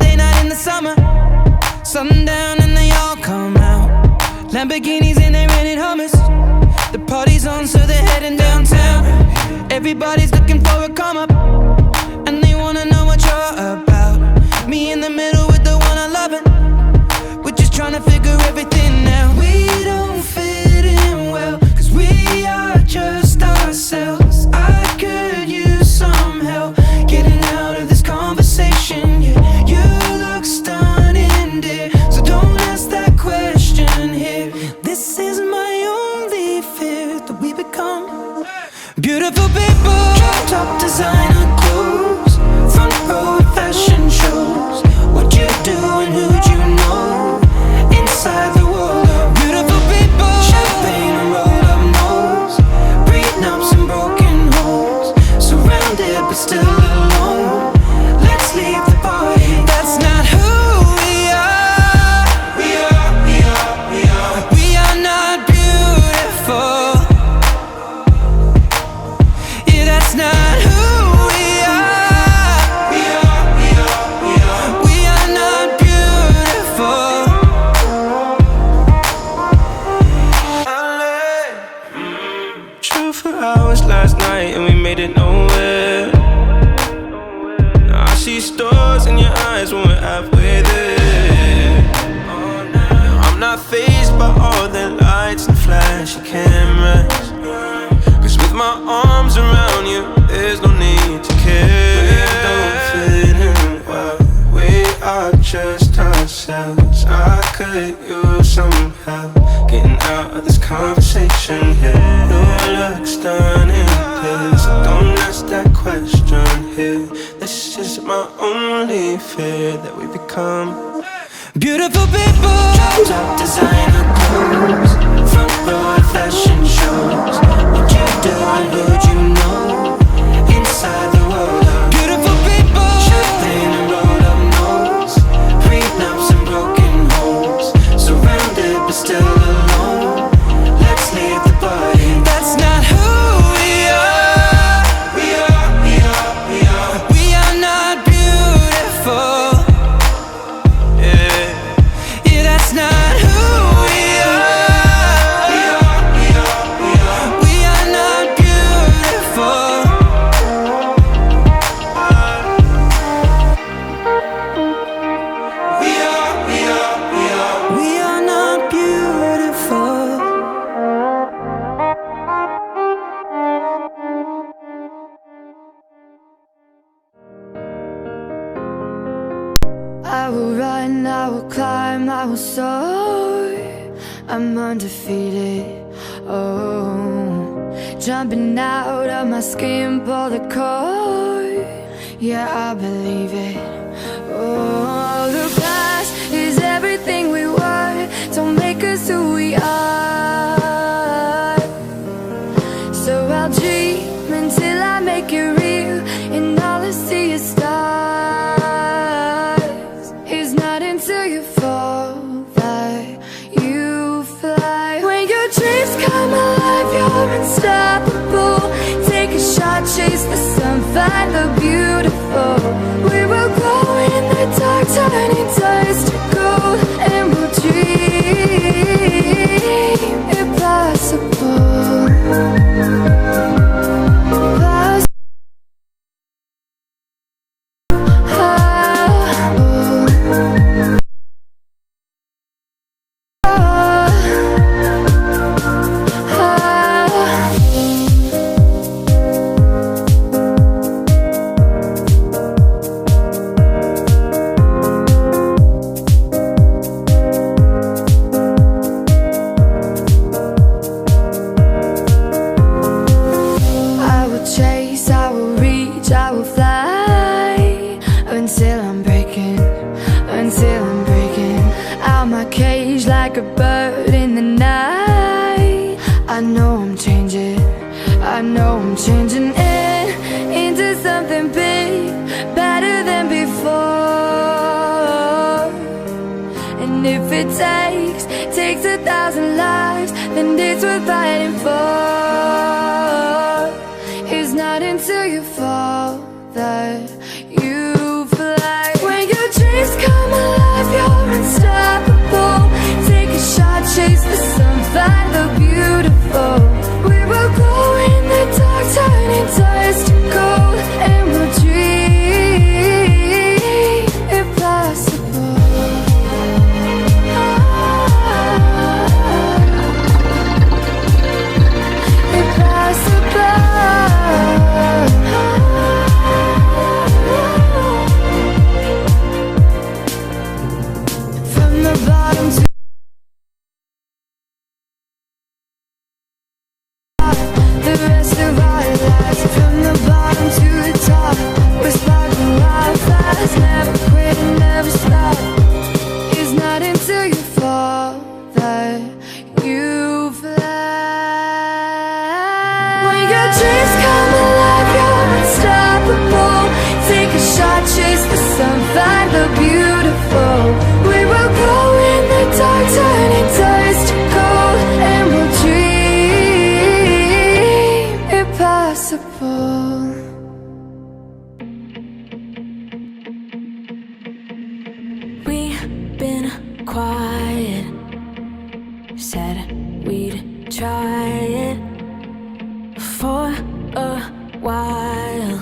birthday night in the summer. Sundown and they all come out. Lamborghinis and they rented Hummers. The party's on, so they're heading downtown. Everybody's looking for a come up, and they wanna know what you're about. Me in the middle with the one I love it. We're just trying to figure everything out. We don't fit in well, cause we are just ourselves. I could use some help getting out of this conversation. Yeah, you look stunning, dear, so don't ask that question here. This is my only fear, that we become beautiful people. Drop top designer clothes, front row fashion shows. What you do and who'd you know? Inside the world of beautiful people. Champagne and rolled up nose, prenups and broken homes. Surrounded but still alone. Let's leave the party. That's not who we are. We are not beautiful. Yeah, that's not who we are. We are not beautiful. True for hours last night and we made it nowhere. Now I see stars in your eyes when we're halfway there. I'm not fazed by all the lights and flashy cameras, cause with my arms around you, there's no need to care. We don't fit in well, we are just ourselves. I could use some help getting out of this conversation here. You look stunning, please, so don't ask that question here. This is my only fear, that we become beautiful people. Drop top designer clothes, front row fashion shows. What you do and who'd you know? Inside the world of beautiful people. Champagne and rolled up nose, prenups and broken homes. Surrounded but still alone. Let's leave the party. That's not who we are. We are not beautiful. Yeah, that's not who we are. We are not beautiful. We are not beautiful. I will run, I will climb, I will soar. I'm undefeated, oh. Jumping out of my skin, pull the cord. Yeah, I believe it. Oh, the past is everything we were. Don't make us who we are. So I'll dream until I make it real, and all I see is stars. It's not until you fall that you fly. When your dreams come alive, you're unstoppable. Take a shot, chase the sun, find the beautiful. We will glow in the dark, turning dust to gold, and we'll dream impossible. Like a bird in the night. I know I'm changing, I know I'm changing into something big, better than before. And if it takes 1,000 lives, then it's worth fighting for. It's not until you fall that you fly. When your dreams We've been quiet, said we'd try it for a while,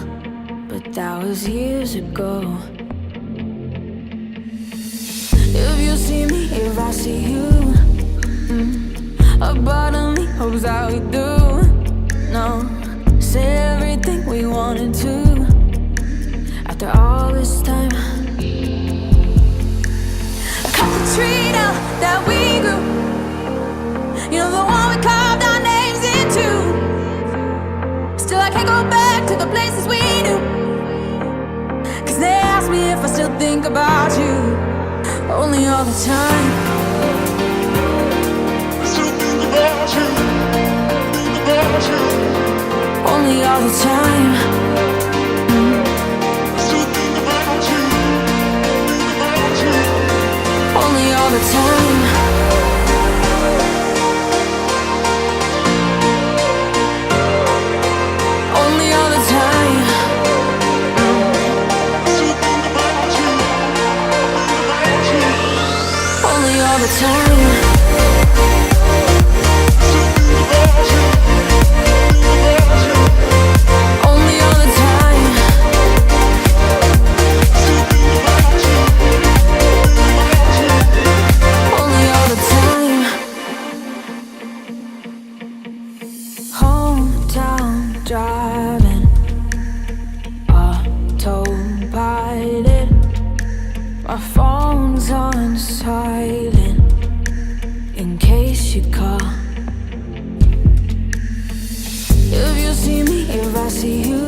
but that was years ago. If you see me, if I see you, a part of me hopes that we do. No, say everything we wanted to. After all this time, I cut the tree down that we grew. You know, the one we carved our names into. Still I can't go back to the places we knew, 'cause they ask me if I still think about you. Only all the time. I still think about you, think about you. Only all the time. I still think about you, think about you. Only all the time. Only all the time. I still think about you, think about you. Only all the time. Only all the time. Only all the time. Hometown driving, autopilot. My phone's on silent in case you call. If you see me, if I see you,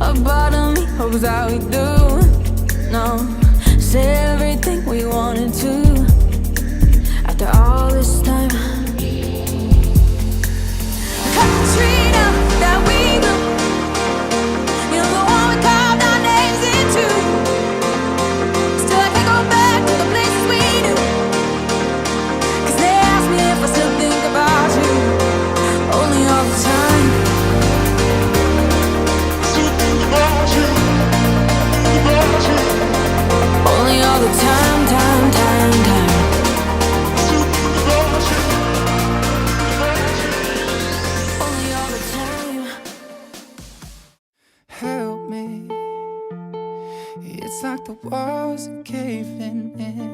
a part of me hopes that we do. No, say everything we wanted to. After all this time, I cut the tree down that we grew. You know, the one we carved our names into. Still I can't go back to the places we knew, 'cause they ask me if I still think about you. Only all the time. Still think about you, think about you. Only all the time, time, time, time. Still think about you, think about you. Only all the time. Help me. It's like the walls are caving in.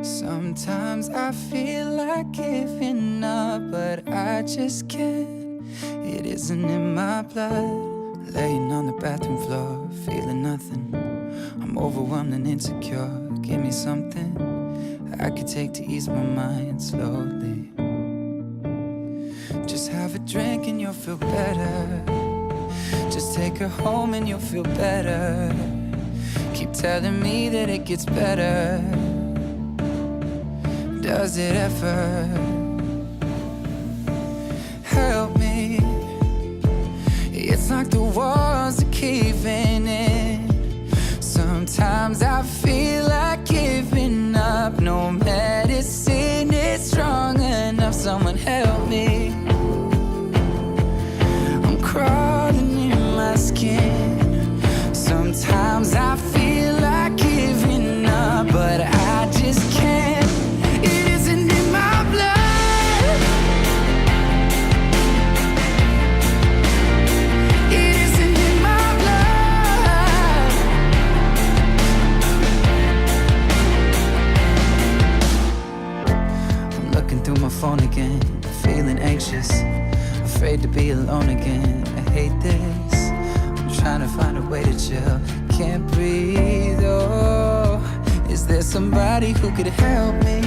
Sometimes I feel like giving up, but I just can't. It isn't in my blood. Laying on the bathroom floor, feeling nothing. I'm overwhelmed and insecure. Give me something I could take to ease my mind slowly. Just have a drink and you'll feel better. Just take her home and you'll feel better. Keep telling me that it gets better. Does it ever? Help me. It's like the walls are caving in. Sometimes I feel like giving up. No medicine is strong enough. Someone help me. I'm crawling in my skin. Sometimes I feel like giving up, but I just can't. It isn't in my blood. It isn't in my blood. I'm looking through my phone again, feeling anxious, afraid to be alone again. I hate this. I'm trying to find a way to chill. Can't breathe, oh. Is there somebody who could help me?